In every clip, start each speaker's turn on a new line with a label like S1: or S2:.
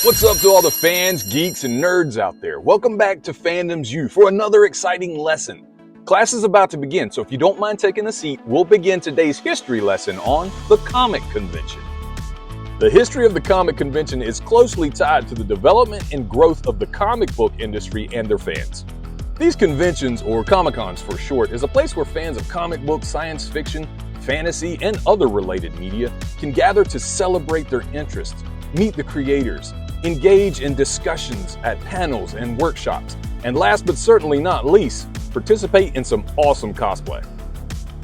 S1: What's up to all the fans, geeks, and nerds out there? Welcome back to Fandom's U for another exciting lesson. Class is about to begin, so if you don't mind taking a seat, we'll begin today's history lesson on the comic convention. The history of the comic convention is closely tied to the development and growth of the comic book industry and their fans. These conventions, or comiccons for short, is a place where fans of comic books, science fiction, fantasy, and other related media can gather to celebrate their interests, meet the creators, engage in discussions at panels and workshops, and last but certainly not least, participate in some awesome cosplay.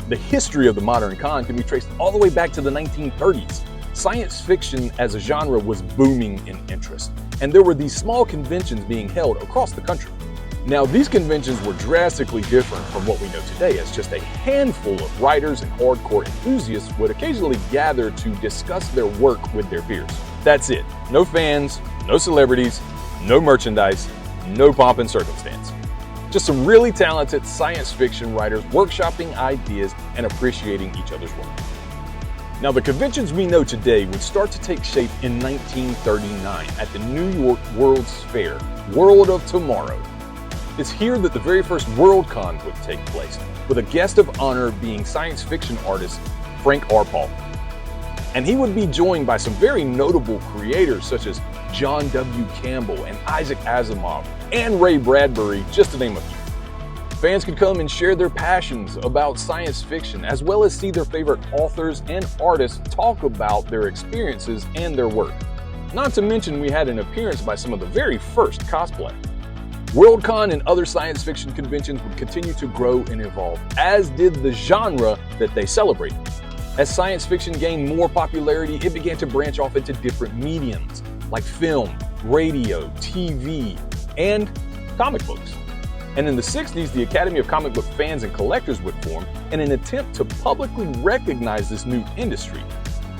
S1: The history of the modern con can be traced all the way back to the 1930s. Science fiction as a genre was booming in interest, and there were these small conventions being held across the country. Now, these conventions were drastically different from what we know today, as just a handful of writers and hardcore enthusiasts would occasionally gather to discuss their work with their peers. That's it. No fans, no celebrities, no merchandise, no pomp and circumstance. Just some really talented science fiction writers workshopping ideas and appreciating each other's work. Now, the conventions we know today would start to take shape in 1939 at the New York World's Fair, World of Tomorrow. It's here that the very first Worldcon would take place, with a guest of honor being science fiction artist Frank R. Paul. And he would be joined by some very notable creators such as John W. Campbell and Isaac Asimov and Ray Bradbury, just to name a few. Fans could come and share their passions about science fiction, as well as see their favorite authors and artists talk about their experiences and their work. Not to mention we had an appearance by some of the very first cosplay. Worldcon and other science fiction conventions would continue to grow and evolve, as did the genre that they celebrated. As science fiction gained more popularity, it began to branch off into different mediums, like film, radio, TV, and comic books. And in the 60s, the Academy of Comic Book Fans and Collectors would form in an attempt to publicly recognize this new industry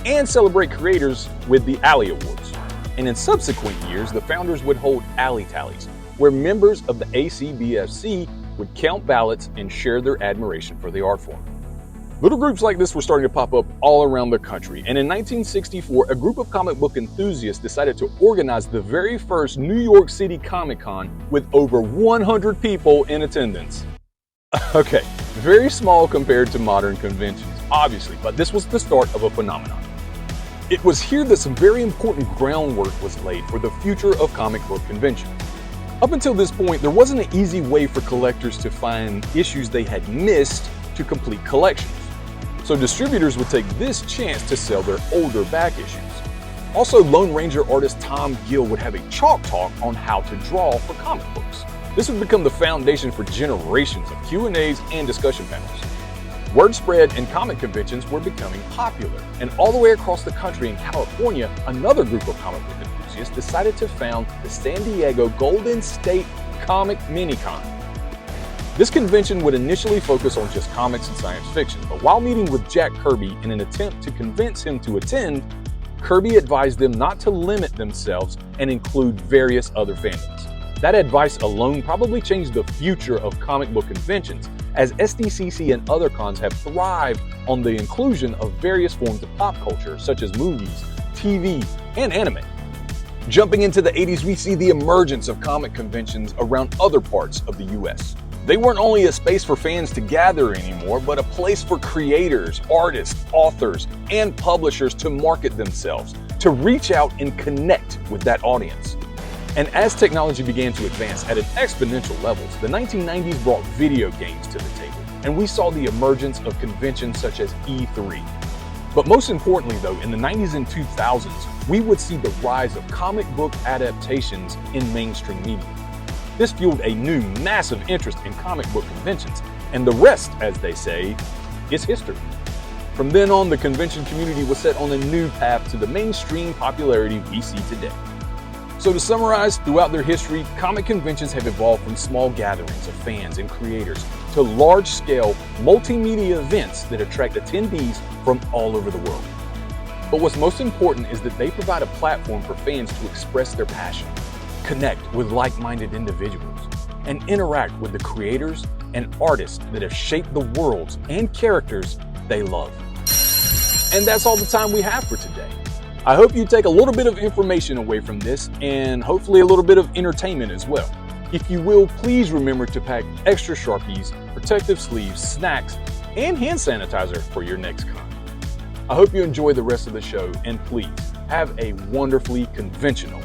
S1: and celebrate creators with the Alley Awards. And in subsequent years, the founders would hold Alley Tallies, where members of the ACBFC would count ballots and share their admiration for the art form. Little groups like this were starting to pop up all around the country, and in 1964, a group of comic book enthusiasts decided to organize the very first New York City Comic-Con with over 100 people in attendance. Okay, very small compared to modern conventions, obviously, but this was the start of a phenomenon. It was here that some very important groundwork was laid for the future of comic book conventions. Up until this point, there wasn't an easy way for collectors to find issues they had missed to complete collections. So distributors would take this chance to sell their older back issues. Also, Lone Ranger artist Tom Gill would have a chalk talk on how to draw for comic books. This would become the foundation for generations of Q&As and discussion panels. Word spread and comic conventions were becoming popular, and all the way across the country in California, another group of comic book enthusiasts decided to found the San Diego Golden State Comic Minicon. This convention would initially focus on just comics and science fiction, but while meeting with Jack Kirby in an attempt to convince him to attend, Kirby advised them not to limit themselves and include various other fandoms. That advice alone probably changed the future of comic book conventions, as SDCC and other cons have thrived on the inclusion of various forms of pop culture, such as movies, TV, and anime. Jumping into the 80s, we see the emergence of comic conventions around other parts of the US. They weren't only a space for fans to gather anymore, but a place for creators, artists, authors, and publishers to market themselves, to reach out and connect with that audience. And as technology began to advance at an exponential levels, the 1990s brought video games to the table, and we saw the emergence of conventions such as E3. But most importantly though, in the 90s and 2000s, we would see the rise of comic book adaptations in mainstream media. This fueled a new massive interest in comic book conventions, and the rest, as they say, is history. From then on, the convention community was set on a new path to the mainstream popularity we see today. So to summarize, throughout their history, comic conventions have evolved from small gatherings of fans and creators to large-scale multimedia events that attract attendees from all over the world. But what's most important is that they provide a platform for fans to express their passion, connect with like-minded individuals, and interact with the creators and artists that have shaped the worlds and characters they love. And that's all the time we have for today. I hope you take a little bit of information away from this and hopefully a little bit of entertainment as well. If you will, please remember to pack extra Sharpies, protective sleeves, snacks, and hand sanitizer for your next con. I hope you enjoy the rest of the show, and please have a wonderfully conventional